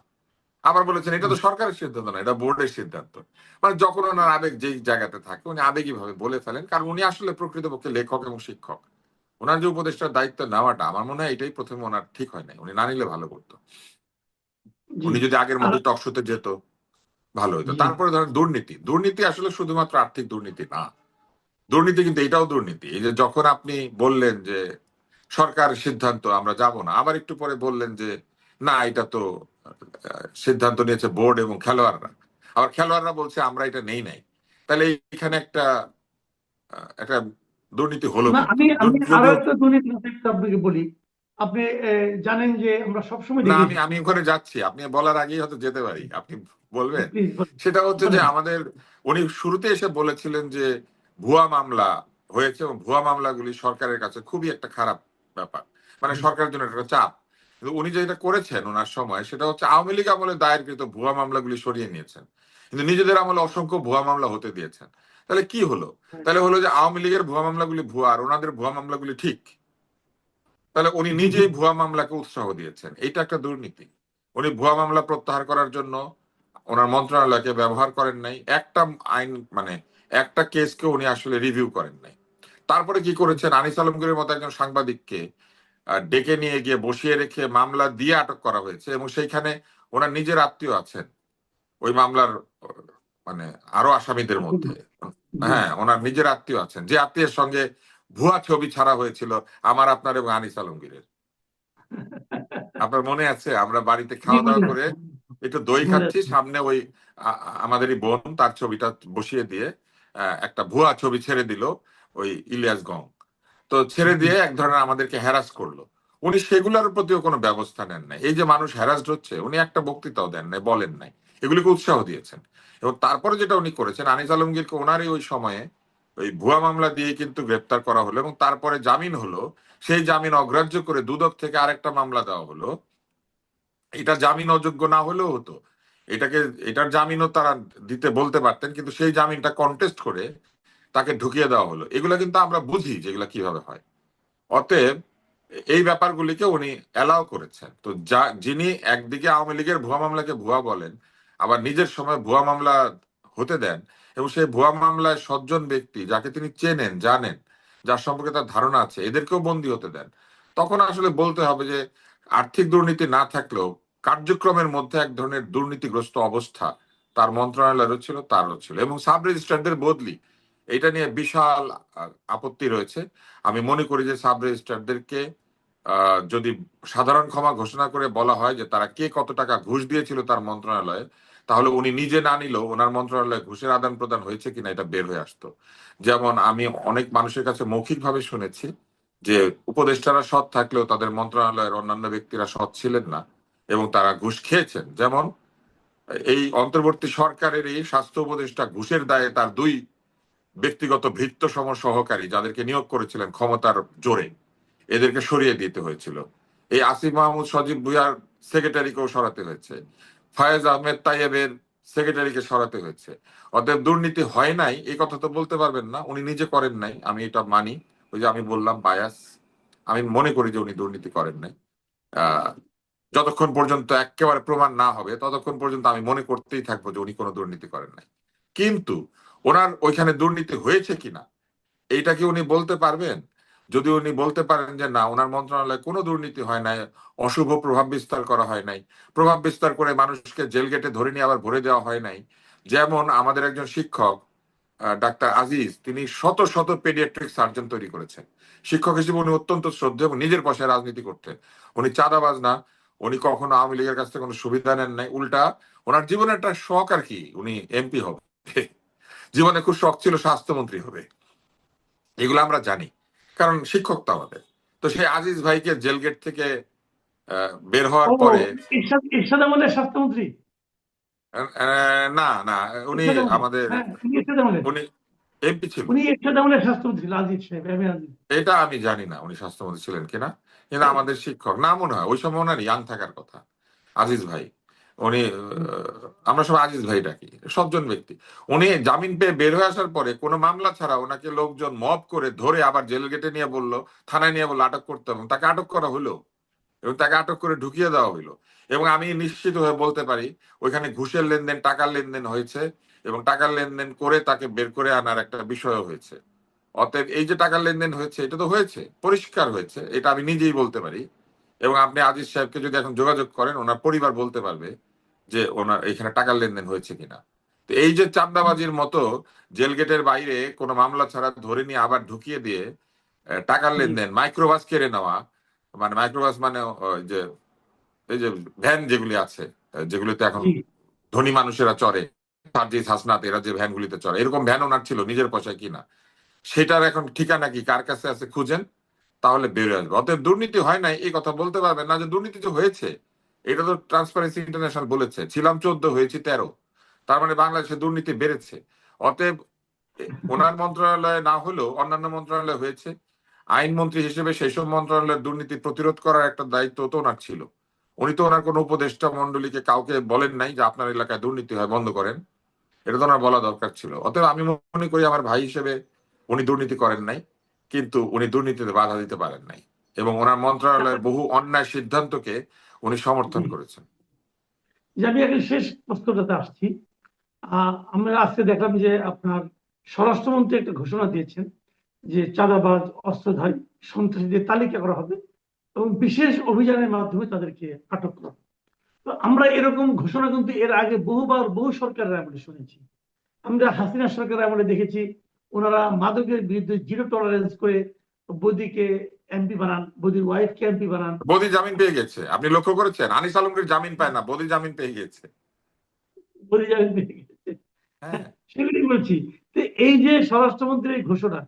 আবার বলেছেন এটা তো সরকারের সিদ্ধান্ত না, এটা বোর্ডের সিদ্ধান্ত। মানে যখন ওনার আবেগ যেই জায়গাতে থাকে উনি আবেগী ভাবে বলে ফেলেন, কারণ উনি আসলে প্রকৃতপক্ষে লেখক এবং শিক্ষক। ওনার যে উপদেষ্টার দায়িত্ব নেওয়াটা আমার মনে হয় এটাই প্রথমে ওনার ঠিক হয় নাই, উনি না নিলে ভালো করতো। জি। উনি যদি আগের আর মতো টক শোতে যেত ভালো হতো। জি। তারপরে ধরেন দুর্নীতি, দুর্নীতি আসলে শুধুমাত্র আর্থিক দুর্নীতি না। দুর্নীতি কিন্তু এটাও দুর্নীতি। এই যে যখন আপনি বললেন যে সরকার সিদ্ধান্ত আমরা যাব না, আবার একটু পরে বললেন যে না এটা তো সিদ্ধান্ত নিয়েছে বোর্ড এবং খেলোয়াড়রা, আবার খেলোয়াড়রা বলছে আমরা এটা নেই নাই। তাহলে এখানে একটা দুর্নীতি হলো না, কিন্তু আমি আমি আরো যদিও। একটা দুর্নীতি একটু আপনাকে বলি। আপনি জানেন যে আমরা সবসময় না, দেখি। আমি আমি ওখানে যাচ্ছি, আপনি বলার আগেই হয়তো যেতে পারি, আপনি বলবেন। প্লিজ বলেন। সেটা হচ্ছে যে বলেন। আমাদের উনি শুরুতে এসে বলেছিলেন যে ভুয়া মামলা হয়েছে এবং ভুয়া মামলাগুলি সরকারের কাছে খুবই একটা খারাপ ব্যাপার, মানে সরকারের জন্য একটা চাপ। কিন্তু উনি যেটা করেছেন ওনার সময় সেটা হচ্ছে আওয়ামী লীগ আমলে দায়েরকৃত ভুয়া মামলাগুলি সরিয়ে নিয়েছেন, কিন্তু নিজেদের আমলে অসংখ্য ভুয়া মামলা হতে দিয়েছেন। তাহলে কি হলো? তাহলে হলো যে আওয়ামী লীগের ভুয়া মামলাগুলি ভুয়া আর ওনাদের ভুয়া মামলাগুলি ঠিক। তাহলে উনি নিজেই ভুয়া মামলাকে উৎসাহ দিয়েছেন, এটা একটা দুর্নীতি। উনি ভুয়া মামলা প্রত্যাহার করার জন্য ওনার মন্ত্রণালয়কে ব্যবহার করেন নাই, একটা আইন মানে একটা কেসকে উনি আসলে রিভিউ করেন নাই। তারপরে কি করেছেন, আনিস আলমগীরের মতো একজন সাংবাদিককে ডেকে নিয়ে গিয়ে বসিয়ে রেখে মামলা দিয়ে আটক করা হয়েছে এবং সেইখানে ওনার নিজের আত্মীয় আছেন ওই মামলার মানে আরো আসামিদের মধ্যে। জি। হ্যাঁ, ওনার নিজের আত্মীয় আছেন, যে আত্মীয়ের সঙ্গে ভুয়া ছবি ছাড়া হয়েছিল আমার, আপনার এবং আনিস আলমগীরের। আপনার মনে আছে আমরা বাড়িতে জি, খাওয়া দাওয়া মনে করে আছে। একটু দই মনে খাচ্ছি, আছে। সামনে ওই আমাদেরই বোন তার ছবিটা বসিয়ে দিয়ে একটা ভুয়া ছবি ছেড়ে দিল ওই ইলিয়াস গং। তো ছেড়ে দিয়ে এক ধরনের আমাদেরকে হ্যারাস করলো। উনি সেগুলোর প্রতিও কোনো ব্যবস্থা নেন নাই। এই যে মানুষ হ্যারাসড হচ্ছে, উনি একটা বক্তৃতাও দেন নাই, বলেন নাই, এগুলিকে উৎসাহ দিয়েছেন। এবং তারপরে যেটা উনি করেছেন, আনিস আলমগীরকে ওনারই ওই সময়ে ওই ভুয়া মামলা দিয়ে কিন্তু গ্রেপ্তার করা হলো এবং তারপরে জামিন হলো। সেই জামিন অগ্রাহ্য করে দুদক থেকে আরেকটা মামলা দেওয়া হলো। এটা জামিন অযোগ্য না হলেও হতো, এটাকে এটার জামিনও তারা দিতে বলতে পারতেন, কিন্তু সেই জামিনটা কন্টেস্ট করে তাকে ঢুকিয়ে দেওয়া হলো। এগুলা কিন্তু আমরা বুঝি যে এগুলা কিভাবে হয়। অতএব এই ব্যাপারগুলিকে উনি অ্যালাউ করেছেন। তো যিনি একদিকে আওয়ামী লীগের ভুয়া মামলাকে ভুয়া বলেন, আবার নিজের সময় ভুয়া মামলা হতে দেন এবং সেই ভুয়া মামলায় সজ্জন ব্যক্তি যাকে তিনি চেনেন জানেন, যার সম্পর্কে তার ধারণা আছে, এদেরকেও বন্দী হতে দেন, তখন আসলে বলতে হবে যে আর্থিক দুর্নীতি না থাকলেও কার্যক্রমের মধ্যে এক ধরনের দুর্নীতিগ্রস্ত অবস্থা তার মন্ত্রণালয়েরও ছিল, তারও ছিল। এবং সাব রেজিস্ট্রারদের বদলি, এটা নিয়ে বিশাল আপত্তি রয়েছে। আমি মনে করি যে সাব রেজিস্ট্রারদেরকে যদি সাধারণ ক্ষমা ঘোষণা করে বলা হয় যে তারা কে কত টাকা ঘুষ দিয়েছিল তার মন্ত্রণালয়ে, তাহলে উনি নিজে না নিলেও ওনার মন্ত্রণালয়ে ঘুষের আদান প্রদান হয়েছে কিনা এটা বের হয়ে আসতো। যেমন আমি অনেক মানুষের কাছে মৌখিকভাবে শুনেছি যে উপদেষ্টারা সৎ থাকলেও তাদের মন্ত্রণালয়ের অন্যান্য ব্যক্তিরা সৎ ছিলেন না এবং তারা ঘুষ খেয়েছেন। যেমন এই অন্তর্বর্তী সরকারের এই স্বাস্থ্য উপদেষ্টা ঘুষের দায়ে তার দুই ব্যক্তিগত ভৃত্য সম সহকারী যাদেরকে নিয়োগ করেছিলেন ক্ষমতার জোরে, এদেরকে সরিয়ে দিতে হয়েছিল। এই আসিফ মাহমুদ সজীব ভুইয়ার সেক্রেটারিকেও সরাতে হয়েছে, ফয়েজ আহমেদ তাইয়েবের সেক্রেটারিকে সরাতে হয়েছে। অতএব দুর্নীতি হয় নাই এই কথা তো বলতে পারবেন না, উনি নিজে করেন নাই, আমি এটা মানি। ওই যে আমি বললাম বায়াস, আমি মনে করি যে উনি দুর্নীতি করেন নাই। আহ যতক্ষণ পর্যন্ত একেবারে প্রমাণ না হবে ততক্ষণ পর্যন্ত আমি মনে করতেই থাকবো যে উনি কোনো দুর্নীতি করেন নাই। কিন্তু ওনার ওইখানে দুর্নীতি হয়েছে কিনা এইটা কি উনি বলতে পারবেন? যদি উনি বলতে পারেন যে না ওনার মন্ত্রণালয়ে কোনো দুর্নীতি হয় নাই, অশুভ প্রভাব বিস্তার করা হয় নাই, প্রভাব বিস্তার করে মানুষকে জেল গেটে ধরে নিয়ে আবার ভরে দেওয়া হয় নাই। যেমন আমাদের একজন শিক্ষক ডাক্তার আজিজ, তিনি শত শত পেডিয়াট্রিক সার্জন তৈরি করেছেন। শিক্ষক হিসেবে উনি অত্যন্ত শ্রদ্ধেয় এবং নিজের পয়সায় রাজনীতি করতেন। উনি চাঁদাবাজ না, উনি কখনো আওয়ামী লীগের কাছ থেকে কোনো সুবিধা নেন নাই। উল্টা ওনার জীবনে একটা শখ আর কি, উনি এমপি হবে, জীবনে খুব শখ ছিল স্বাস্থ্যমন্ত্রী হবে। এগুলো আমরা জানি, কারণ শিক্ষক তো আমাদের। তো সেই আজিজ ভাইকে জেল গেট থেকে বের হওয়ার ও, পরে এরশাদ আমলের স্বাস্থ্যমন্ত্রী। না না, উনি এরশাদ আমলে, আমাদের হ্যাঁ, উনি এরশাদ আমলের। উনি এমপি ছিল। উনি এরশাদ আমলের স্বাস্থ্যমন্ত্রী আজিজ সাহেব, এম এ আজিজ। এটা আমি জানি না উনি স্বাস্থ্যমন্ত্রী ছিলেন কিনা, কিন্তু আমাদের শিক্ষক না, মনে হয় ওই সময় ওনার ইয়াং থাকার কথা। আজিজ ভাই, উনি আমরা সব আজিজ ভাই ডাকি, সজ্জন ব্যক্তি। উনি জামিন পেয়ে বের হয়ে আসার পরে কোনো মামলা ছাড়া ওনাকে লোকজন মব করে ধরে আবার জেল গেটে নিয়ে বললো, থানায় নিয়ে বললো আটক করতে হবে, তাকে আটক করা হলো এবং তাকে আটক করে ঢুকিয়ে দেওয়া হইলো। এবং আমি নিশ্চিত হয়ে বলতে পারি ওইখানে ঘুষের লেনদেন, টাকার লেনদেন হয়েছে এবং টাকার লেনদেন করে তাকে বের করে আনার একটা বিষয় হয়েছে। অতএব এই যে টাকার লেনদেন হয়েছে এটা তো হয়েছে, পরিষ্কার হয়েছে, এটা আমি নিজেই বলতে পারি। এবং আপনি আজিজ সাহেবকে যদি এখন যোগাযোগ করেন ওনার পরিবার বলতে পারবে যে ওনার এখানে টাকার লেনদেন হয়েছে কিনা। তো এই যে চাঁদাবাজির মতো জেল গেটের বাইরে কোনো মামলা ছাড়া ধরে নিয়ে আবার ঢুকিয়ে দিয়ে টাকার জি লেনদেন, মাইক্রোবাস কেড়ে নেওয়া, মানে মাইক্রোবাস মানে ওই যে এই যে ভ্যান যেগুলি আছে, যেগুলিতে এখন জি ধনী মানুষেরা চড়ে, সার্জিস হাসনাত এরা যে ভ্যানগুলিতে চড়ে, এরকম ভ্যান ওনার ছিল নিজের পয়সায় কিনা। সেটার এখন ঠিকানা কি কার কাছে আছে খুঁজেন, তাহলে বেরোয় আসবে। অতএব দুর্নীতি হয় নাই এই কথা বলতে পারবেন না। যে দুর্নীতি যে হয়েছে এটা তো ট্রান্সপারেন্সি ইন্টারন্যাশনাল বলেছে, ছিলাম 14 হয়েছি 13, তার মানে বাংলাদেশে দুর্নীতি বেড়েছে। অতএব ওনার মন্ত্রণালয়ে না হলেও অন্যান্য মন্ত্রণালয়ে হয়েছে। আইনমন্ত্রী হিসেবে সেই সব মন্ত্রণালয়ের দুর্নীতি প্রতিরোধ করার একটা দায়িত্ব তো ওনার ছিল। উনি তো ওনার কোনো উপদেষ্টা মন্ডলীকে কাউকে বলেন নাই যে আপনার এলাকায় দুর্নীতি হয় বন্ধ করেন, এটা তো ওনার বলা দরকার ছিল। অতএব আমি মনে করি আমার ভাই হিসেবে উনি দুর্নীতি করেন নাই, কিন্তু উনি দুর্নীতিতে বাধা দিতে পারেন নাই, এবং ওনার মন্ত্রণালয়ের বহু অন্যায় সিদ্ধান্তকে উনি সমর্থন জি করেছেন। যে আমি এখন শেষ প্রশ্নটাতে আসছি। আমরা আজকে দেখলাম যে আপনার স্বরাষ্ট্রমন্ত্রী একটা ঘোষণা দিয়েছেন যে চাঁদাবাজ, অস্ত্রধারী, সন্ত্রাসীদের তালিকা করা হবে এবং বিশেষ অভিযানের মাধ্যমে তাদেরকে আটক করা হবে। তো আমরা এরকম ঘোষণা কিন্তু এর আগে বহুবার বহু সরকারের আমলে শুনেছি। আমরা হাসিনা সরকারের আমলে দেখেছি ওনারা মাদকের বিরুদ্ধে জিরো টলারেন্স করে বৌদিকে এমপি বানান, বৌদির ওয়াইফকে এমপি বানান, বদি জামিন পেয়ে গেছে, আপনি লক্ষ্য করেছেন? আনিস আলমগীর জামিন পায় না, বদি জামিন পেয়ে গেছে। বৌদি জামিন পেয়ে গেছে। হ্যাঁ, সেগুলি বলছি। তো এই যে স্বরাষ্ট্রমন্ত্রীর এই ঘোষণা,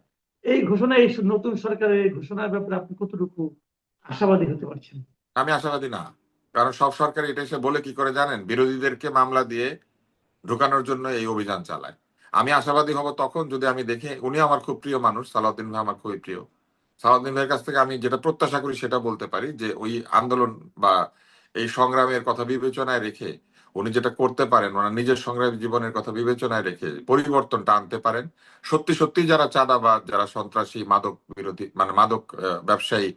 এই ঘোষণা, এই নতুন সরকারের এই ঘোষণার ব্যাপারে আপনি কতটুকু আশাবাদী হতে পারছেন? আমি আশাবাদী না। কারণ সব সরকার এটা এসে বলে কি করে জানেন? বিরোধীদেরকে মামলা দিয়ে ঢুকানোর জন্য এই অভিযান চালায়। আমি আশাবাদী হব তখন যদি আমি দেখি, উনি আমার খুব প্রিয় মানুষ, সালাউদ্দিন ভাই আমার খুবই প্রিয়। সালাউদ্দিন ভাইয়ের কাছ থেকে আমি যেটা প্রত্যাশা করি সেটা বলতে পারি, যে ওই আন্দোলন বা এই সংগ্রামের কথা বিবেচনায় রেখে উনি যেটা করতে পারেন, ওনার নিজের সংগ্রামী জীবনের কথা বিবেচনায় রেখে পরিবর্তনটা আনতে পারেন। সত্যি সত্যি যারা চাঁদাবাজ, যারা সন্ত্রাসী, মাদক বিরোধী মানে মাদক ব্যবসায়ী,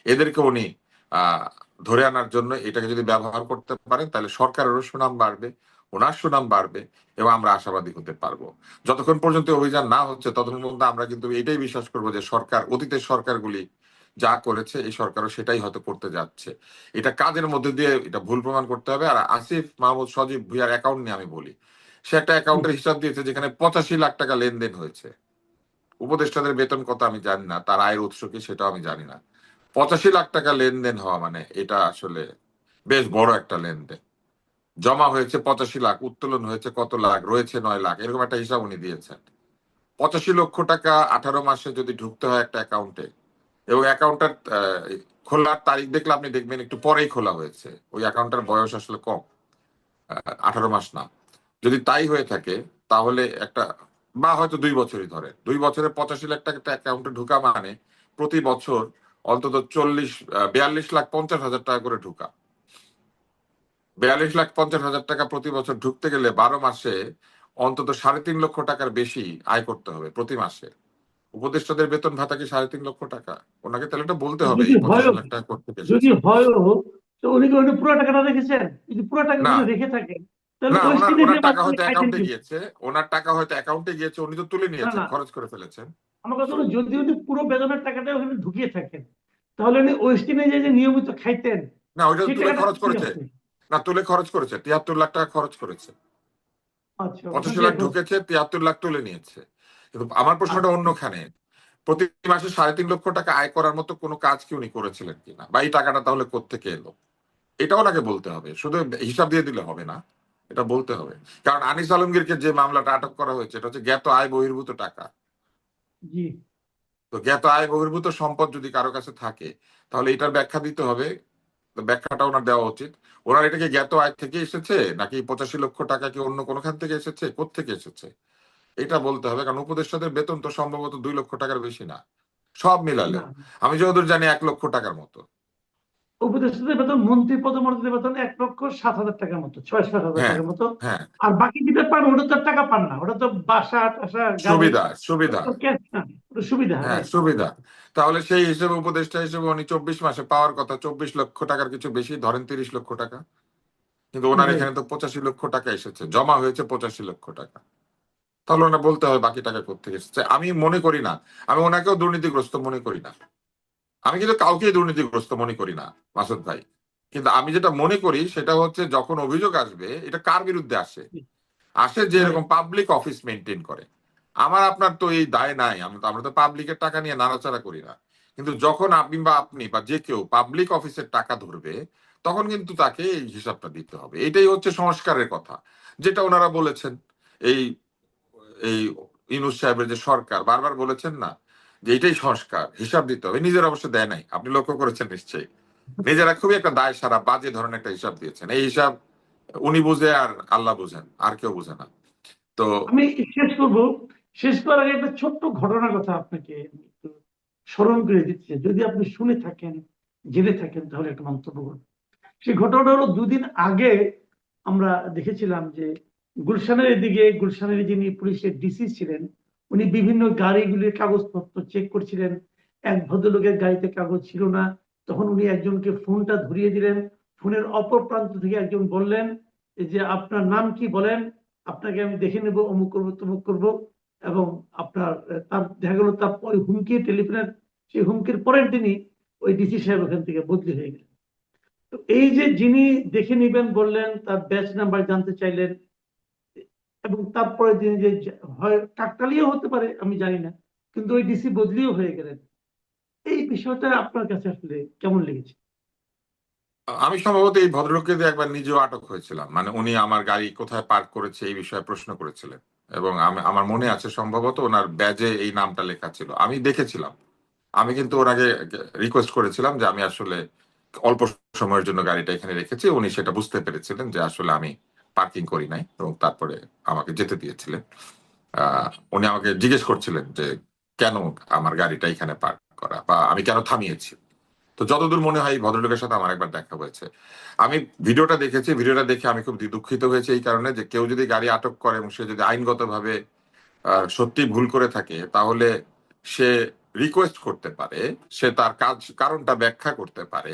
এদেরকে উনি আহ ধরে আনার জন্য এটাকে যদি ব্যবহার করতে পারেন, তাহলে সরকারেরও সুনাম বাড়বে, ওনার সুনাম বাড়বে, এবং আমরা আশাবাদী হতে পারবো। যতক্ষণ পর্যন্ত অভিযান না হচ্ছে ততক্ষণ পর্যন্ত আমরা কিন্তু এটাই বিশ্বাস করবো যে সরকার, অতীতের সরকারগুলি যা করেছে এই সরকারও সেটাই হয়তো করতে যাচ্ছে। এটা কাজের মধ্যে দিয়ে এটা ভুল প্রমাণ করতে হবে। আর আসিফ মাহমুদ সজীব ভুইয়ার অ্যাকাউন্ট নিয়ে আমি বলি, সে একটা অ্যাকাউন্টের হিসাব দিয়েছে যেখানে 85 লাখ টাকা লেনদেন হয়েছে। উপদেষ্টাদের বেতন কত আমি জানি না, তার আয়ের উৎস কি সেটাও আমি জানি না। 85 লাখ টাকা লেনদেন হওয়া মানে এটা আসলে বেশ বড় একটা লেনদেন। জমা হয়েছে 85 লাখ, উত্তোলন হয়েছে কত লাখ, রয়েছে 9 লাখ, এরকম একটা হিসাব উনি দিয়েছেন। 85 লক্ষ টাকা 18 মাসে যদি ঢুকতে হয় একটা অ্যাকাউন্টে, এবং অ্যাকাউন্টটা খোলার তারিখ দেখলে আপনি দেখবেন একটু পরেই খোলা হয়েছে, ওই অ্যাকাউন্টটার বয়স আসলে কম, 18 মাস না। যদি তাই হয়ে থাকে তাহলে একটা, বা হয়তো 2 বছরই ধরে, 2 বছরে 85 লাখ টাকা একটা অ্যাকাউন্টে ঢুকা মানে প্রতি বছর অন্তত 42,50,50,50 টাকা করে ঢুকা। 42,50,50 টাকা প্রতি বছর ঢুকতে গেলে 12 মাসে অন্তত 3.5 লক্ষ টাকার বেশি আয় করতে হবে প্রতি মাসে। উপদেষ্টাদের বেতন ভাতা কি 3.5 লক্ষ টাকা? ওনাকে তাহলে এটা বলতে হবে যদি এই হয়, 85 লাখ টাকা করতে যদি এসেছে। হয়ও, তো উনি কি উনি পুরো টাকাটা রেখেছেন? যদি পুরো টাকা না, উনি রেখে থাকেন তাহলে না, ওয়েস্ট ওনার ওনার ইন্ডিজের টাকা মাধ্যমে হয়তো খাইতেন অ্যাকাউন্টে কি? গিয়েছে, ওনার টাকা হয়তো অ্যাকাউন্টে গিয়েছে, উনি তো তুলে না নিয়েছেন, না, খরচ করে ফেলেছেন। আমার কথা হলো যদি উনি পুরো বেতনের টাকাটা ওখানে ঢুকিয়ে থাকেন তাহলে উনি ওয়েস্ট ইন্ডিজে যে নিয়মিত খাইতেন না, ওইটা তো সেই তুলে টাকাটা খরচ কোথায় করেছে। আছে? না, তুলে খরচ করেছে, 73 লাখ টাকা খরচ করেছে। আচ্ছা, ওখান 85 লাখ থেকে খরচ। ঢুকেছে, 73 লাখ তুলে নিয়েছে। কিন্তু আমার প্রশ্নটা আচ্ছা, অন্যখানে, প্রতি মাসে 3.5 লক্ষ টাকা আয় করার মতো কোনো কাজ কি উনি করেছিলেন কিনা, বা এই টাকাটা তাহলে কোত্থেকে এলো, এটাও ওনাকে বলতে হবে। শুধু হিসাব দিয়ে দিলে হবে না, এটা বলতে হবে। কারণ আনিস আলমগীরকে যে মামলাটা আটক করা হয়েছে এটা হচ্ছে জ্ঞাত আয় বহির্ভূত টাকা। জি তো জ্ঞাত আয় বহির্ভূত সম্পদ যদি কারো কাছে থাকে তাহলে এটার ব্যাখ্যা দিতে হবে। তো ব্যাখ্যাটা ওনার দেওয়া উচিত। ওনার এটা কি জ্ঞাত আয় থেকে এসেছে, নাকি 85 লক্ষ টাকা কি অন্য কোনোখান থেকে এসেছে, কোত্থেকে এসেছে, এটা বলতে হবে। কারণ উপদেষ্টাদের বেতন তো সম্ভবত 2 লক্ষ টাকার বেশি না, সব না, মিলালেও। আমি যতদূর জানি 1 লক্ষ টাকার মতো। উপদেষ্টাদের বেতন, মন্ত্রী পদমর্যাদার বেতন 1,07,000 টাকার মতো, 6-7 হাজার হ্যাঁ, টাকার মতো। হ্যাঁ, আর বাকি যেটা পান ওটা তো আর টাকা পান না, ওটা তো বাসা টাসা, গাড়ি, সুবিধা ওটা সুবিধা। তো ক্যাশ না, ওটা সুবিধা, হ্যাঁ, রাইট। সুবিধা। তাহলে সেই হিসেবে উপদেষ্টা হিসেবে উনি 24 মাসে পাওয়ার কথা 24 লক্ষ টাকার কিছু বেশি, ধরেন 30 লক্ষ টাকা। কিন্তু ওনার রাইট। এখানে তো 85 লক্ষ টাকা এসেছে, জমা হয়েছে 85 লক্ষ টাকা। তাহলে ওনার বলতে হবে বাকি টাকা কোথেকে এসেছে। আমি মনে করি না, আমি ওনাকেও দুর্নীতিগ্রস্ত মনে করি না। আমি কিন্তু কাউকেই দুর্নীতিগ্রস্ত মনে করি না মাসুদ ভাই। কিন্তু আমি যেটা মনে করি সেটা হচ্ছে, যখন অভিযোগ আসবে এটা কার বিরুদ্ধে আসে, আসে যে এরকম পাবলিক অফিস মেনটেন করে। আমার আপনার তো এই দায় নাই, আমরা তো পাবলিকের টাকা নিয়ে নাড়াচাড়া করি না। কিন্তু যখন আপনি বা যে কেউ পাবলিক অফিসের টাকা ধরবে, তখন কিন্তু তাকে এই হিসাবটা দিতে হবে। এটাই হচ্ছে সংস্কারের কথা, যেটা ওনারা বলেছেন। এই এই ইউনূস সাহেবের যে সরকার বারবার বলেছেন না যে এটাই সংস্কার, হিসাব দিতে হবে। নিজের অবশ্য দেয় নাই, আপনি লক্ষ্য করেছেন নিশ্চয়ই। নিজেরা খুবই একটা দায় সারা বাজে ধরনের একটা হিসাব দিয়েছেন। এই হিসাব উনি বুঝে আর আল্লাহ বুঝেন, আর কেউ বুঝে না। তো আমি শেষ করব। শেষ করার আগে একটা ছোট্ট ঘটনার কথা আপনাকে একটু স্মরণ করে দিচ্ছি, যদি আপনি শুনে থাকেন, জেনে থাকেন, তাহলে একটা মন্তব্য করুন। সেই ঘটনাটা হলো, দুদিন আগে আমরা দেখেছিলাম যে গুলশানের এদিকে, গুলশানের যিনি পুলিশের ডিসি ছিলেন, উনি বিভিন্ন গাড়িগুলির কাগজপত্র চেক করছিলেন। এক ভদ্রলোকের গাড়িতে কাগজ ছিল না, তখন উনি একজনকে ফোনটা ধরিয়ে দিলেন। ফোনের অপর প্রান্ত থেকে একজন বললেন যে আপনার নাম কি বলেন, আপনাকে আমি দেখে নেব, অমুক করবো তমুক করবো। এবং আপনার তার দেখা গেল তার ওই হুমকি টেলিফোনের, সেই হুমকির পরের দিনই ওই ডিসি সাহেব ওখান থেকে বদলি হয়ে গেলেন। তো এই যে যিনি দেখে নিবেন বললেন, তার ব্যাচ নাম্বার জানতে চাইলেন, এবং তারপরে তিনি যে, হয় কাকতালীয় হতে পারে আমি জানি না, কিন্তু ওই ডিসি বদলিও হয়ে গেলেন। এই বিষয়টা আপনার কাছে আসলে কেমন লেগেছে? আমি সম্ভবত এই ভদ্রলোককে দিয়ে একবার নিজেও আটক হয়েছিলাম। মানে উনি আমার গাড়ি কোথায় পার্ক করেছে এই বিষয়ে প্রশ্ন করেছিলেন, এবং আমার মনে আছে সম্ভবত ওনার ব্যাজে এই নামটা লেখা ছিল, আমি দেখেছিলাম। আমি কিন্তু ওনাকে রিকোয়েস্ট করেছিলাম যে আমি আসলে অল্প সময়ের জন্য গাড়িটা এখানে রেখেছি। উনি সেটা বুঝতে পেরেছিলেন যে আসলে আমি পার্কিং করি নাই, এবং তারপরে আমাকে যেতে দিয়েছিলেন। আহ উনি আমাকে জিজ্ঞেস করছিলেন যে কেন আমার গাড়িটা এখানে পার্ক করা, বা আমি কেন থামিয়েছি। তো যতদূর মনে হয় এই ভদ্রলোকের সাথে আমার একবার দেখা হয়েছে। আমি ভিডিওটা দেখেছি, ভিডিওটা দেখে আমি খুব দুঃখিত হয়েছে এই কারণে যে কেউ যদি গাড়ি আটক করে এবং সে যদি আইনগতভাবে সত্যি ভুল করে থাকে, তাহলে সে রিকোয়েস্ট করতে পারে, সে তার কারণটা ব্যাখ্যা করতে পারে।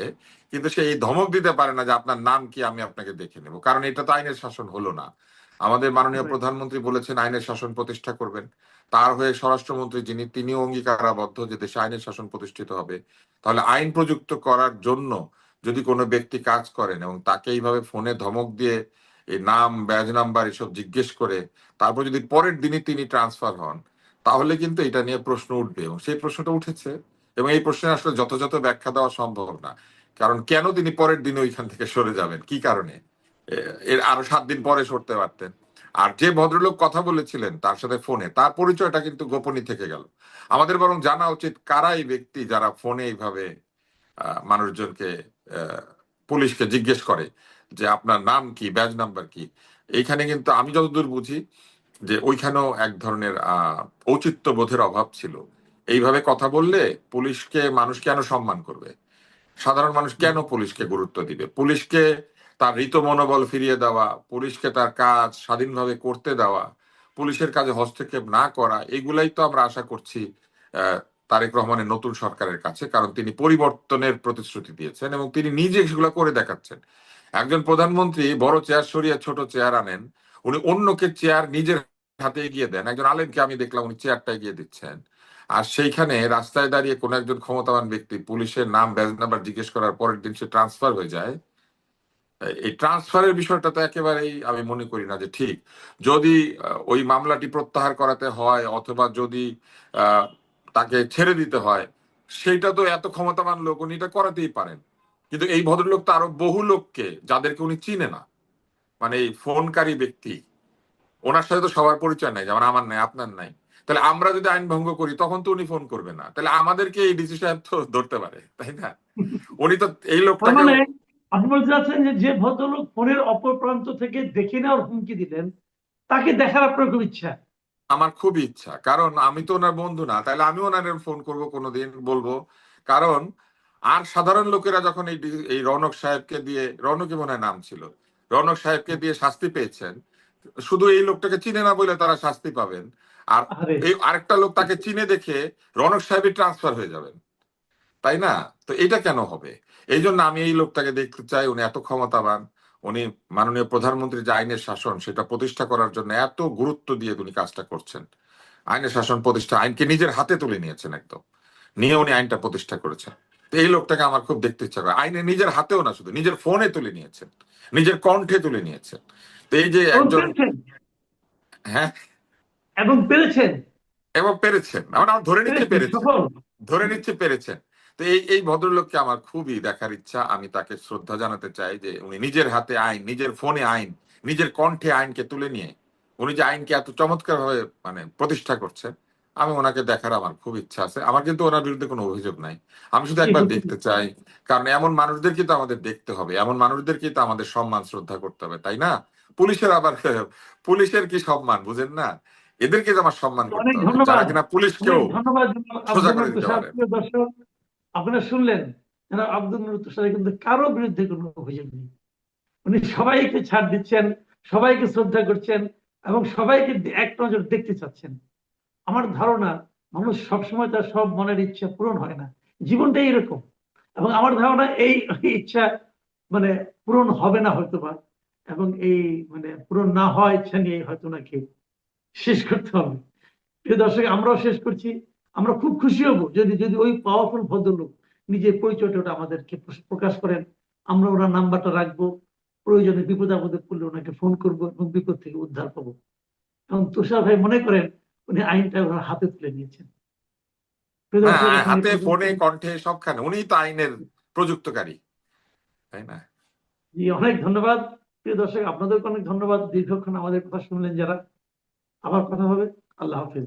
কিন্তু সে এই ধমক দিতে পারে না যে আপনার নাম কি, আমি আপনাকে দেখে নেব, কারণ এটা তো আইনের শাসন হলো না। আমাদের মাননীয় প্রধানমন্ত্রী বলেছেন আইনের শাসন প্রতিষ্ঠা করবেন। তার হয়ে স্বরাষ্ট্রমন্ত্রী যিনি, তিনিও অঙ্গীকারাবদ্ধ যে দেশে আইনের শাসন প্রতিষ্ঠিত হবে। তাহলে আইন প্রযুক্ত করার জন্য যদি কোনো ব্যক্তি কাজ করেন এবং তাকে এইভাবে ফোনে ধমক দিয়ে এই নাম, ব্যাজ নাম্বার এসব জিজ্ঞেস করে, তারপর যদি পরের দিনই তিনি ট্রান্সফার হন, তাহলে কিন্তু এটা নিয়ে প্রশ্ন উঠবে, এবং সেই প্রশ্নটা উঠেছে। এবং এই প্রশ্নের আসলে যথাযথ ব্যাখ্যা দেওয়া সম্ভব না, কারণ কেন তিনি পরের দিনে ওইখান থেকে সরে যাবেন, কি কারণে। এর আরো 7 দিন পরে সরতে পারতেন। আর যে ভদ্রলোক কথা বলেছিলেন তার সাথে ফোনে, তার পরিচয়টা কিন্তু গোপনই থেকে গেল। আমাদের বরং জানা উচিত কারা এই ব্যক্তি যারা ফোনে এইভাবে মানুষজনকে, আহ, পুলিশকে জিজ্ঞেস করে যে আপনার নাম কি, ব্যাজ নাম্বার কি। এইখানে কিন্তু আমি যতদূর বুঝি যে ওইখানেও এক ধরনের ঔচিত্য বোধের অভাব ছিল। এইভাবে কথা বললে পুলিশকে মানুষ কেন সম্মান করবে, সাধারণ মানুষ কেন পুলিশকে গুরুত্ব দিবে। পুলিশকে তার হৃত মনোবল ফিরিয়ে দেওয়া, পুলিশকে তার কাজ স্বাধীনভাবে করতে দেওয়া, পুলিশের কাজে হস্তক্ষেপ না করা, এগুলাই তো আমরা আশা করছি তারেক রহমানের নতুন সরকারের কাছে, কারণ তিনি পরিবর্তনের প্রতিশ্রুতি দিয়েছেন এবং তিনি নিজে সেগুলো করে দেখাচ্ছেন। একজন প্রধানমন্ত্রী বড় চেয়ার সরিয়ে ছোট চেয়ার আনেন, উনি অন্যকে চেয়ার নিজের হাতে এগিয়ে দেন। একজন আলেমকে আমি দেখলাম উনি চেয়ারটা এগিয়ে দিচ্ছেন, আর সেইখানে রাস্তায় দাঁড়িয়ে কোন একজন ক্ষমতাবান ব্যক্তি পুলিশের নাম, ব্যাজ নাম্বার জিজ্ঞেস করার পরের দিন সে ট্রান্সফার হয়ে যায়। এই ট্রান্সফারের বিষয়টা তো একেবারেই আমি মনে করি না যে ঠিক। যদি ওই মামলাটি প্রত্যাহার করাতে হয়, অথবা যদি আহ, তাকে ছেড়ে দিতে হয়, সেইটা তো এত ক্ষমতাবান লোক, উনি এটা করাতেই পারেন। কিন্তু এই ভদ্রলোক তো আরো বহু লোককে, যাদেরকে উনি চিনে না, মানে এই ফোনকারী ব্যক্তি, ওনার সাথে তো সবার পরিচয় নাই, যেমন আমার নাই, আপনার নাই। তাহলে আমরা যদি আইন ভঙ্গ করি তখন তো উনি ফোন করবে না, তাহলে আমাদেরকে এই ডিসি সাহেব তো ধরতে পারে, তাই না? উনি তো এই তার লোকটাকেও। মানে আপনি বলতে চাচ্ছেন যে, যে ভদ্রলোক ফোনের অপর প্রান্ত থেকে দেখে নেওয়ার হুমকি দিলেন, তাকে দেখার আপনার খুব ইচ্ছা? আমার খুব ইচ্ছা, কারণ আমি তো ওনার বন্ধু না, তাহলে আমি ওনার ফোন করব কোনোদিন, বলবো। কারণ আর সাধারণ লোকেরা যখন এই রৌনক সাহেবকে দিয়ে, রৌনকই মনে হয় নাম ছিল, রৌনক সাহেবকে দিয়ে শাস্তি পেয়েছেন, শুধু এই লোকটাকে চিনে না বলে তারা শাস্তি পাবেন। আর আরে, এই আরেকটা লোক তাকে চিনে দেখে রৌনক সাহেবই ট্রান্সফার হয়ে যাবেন, তাই না? তো এটা কেন হবে? এই জন্য আমি এই লোকটাকে দেখতে চাই, উনি এত ক্ষমতাবান। উনি মাননীয় প্রধানমন্ত্রী যে আইনের শাসন সেটা প্রতিষ্ঠা করার জন্য এত গুরুত্ব দিয়ে উনি কাজটা করছেন। আইনের শাসন প্রতিষ্ঠা, আইনকে নিজের হাতে তুলে নিয়েছেন একদম, নিয়ে উনি আইনটা প্রতিষ্ঠা করেছেন। তো এই লোকটাকে আমার খুব দেখতে ইচ্ছা করে। আইনে নিজের হাতেও না, শুধু নিজের ফোনে তুলে নিয়েছেন, নিজের কণ্ঠে তুলে নিয়েছেন। তো এই যে এবং একজন, পেয়েছেন। হ্যাঁ, এবং পেরেছেন, এবং পেরেছেন, আমার আমার ধরে নিচ্ছে পেরেছেন, সফল। ধরে নিচ্ছে পেরেছেন। তো এই ভদ্রলোককে আমার খুবই দেখার ইচ্ছা। আমি তাকে শ্রদ্ধা জানাতে চাই যে উনি নিজের হাতে আইন, নিজের ফোনে আইন, নিজের কণ্ঠে আইনকে তুলে নিয়ে উনি যে আইনকে এত চমৎকার ভাবে মানে প্রতিষ্ঠা করছেন, আমি ওনাকে দেখার আমার খুব ইচ্ছা আছে। আমার কিন্তু ওনার বিরুদ্ধে কোনো অভিযোগ নাই, আমি শুধু জি, একবার জি, দেখতে চাই। কারণ এমন মানুষদেরকে তো আমাদের দেখতে হবে, এমন মানুষদেরকে তো আমাদের সম্মান শ্রদ্ধা করতে হবে, তাই না? পুলিশের আবার পুলিশের কি সম্মান বুঝেন না? এদেরকে তো আমার সম্মান করতে অনেক হবে, যারা ধন্যবাদ। কিনা পুলিশকেও অনেক ধন্যবাদ জনাব সোজা আব্দুল করে নূর দিতে তুষার। পারে। প্রিয় দর্শক, আপনারা শুনলেন, জনাব আব্দুল নূর তুষারের কিন্তু কারো বিরুদ্ধে কোনো অভিযোগ নেই। উনি সবাইকে ছাড় দিচ্ছেন, সবাইকে শ্রদ্ধা করছেন এবং সবাইকে এক নজর দেখতে চাচ্ছেন। আমার ধারণা, মানুষ সবসময় তার সব মনের ইচ্ছা পূরণ হয় না, জীবনটাই এরকম। এবং আমার ধারণা এই ইচ্ছা মানে পূরণ হবে না হয়তোবা, এবং এই মানে পূরণ না হওয়া ইচ্ছা নিয়ে হয়তো নাকি শেষ করতে হবে। প্রিয় দর্শক, আমরাও শেষ করছি। আমরা খুব খুশি হব যদি যদি ওই পাওয়ারফুল ভদ্রলোক নিজের পরিচয়টা ওটা আমাদেরকে প্রকাশ করেন। আমরা ওনার নাম্বারটা রাখবো, প্রয়োজনে বিপদ আপদে পড়লে ওনাকে ফোন করবো এবং বিপদ থেকে উদ্ধার পাবো। এবং তুষার ভাই মনে করেন উনি আইনটা ওনার হাতে তুলে নিয়েছেন। প্রিয় দর্শক, হ্যাঁ, এখন এই হাতে, পর্যন্ত। ফোনে, কণ্ঠে, সবখানে উনি তো আইনের প্রযুক্তকারী, তাই না? জি, অনেক ধন্যবাদ। প্রিয় দর্শক, আপনাদেরকে অনেক ধন্যবাদ দীর্ঘক্ষণ আমাদের কথা শুনলেন যারা। আবার কথা হবে। আল্লাহ হাফিজ।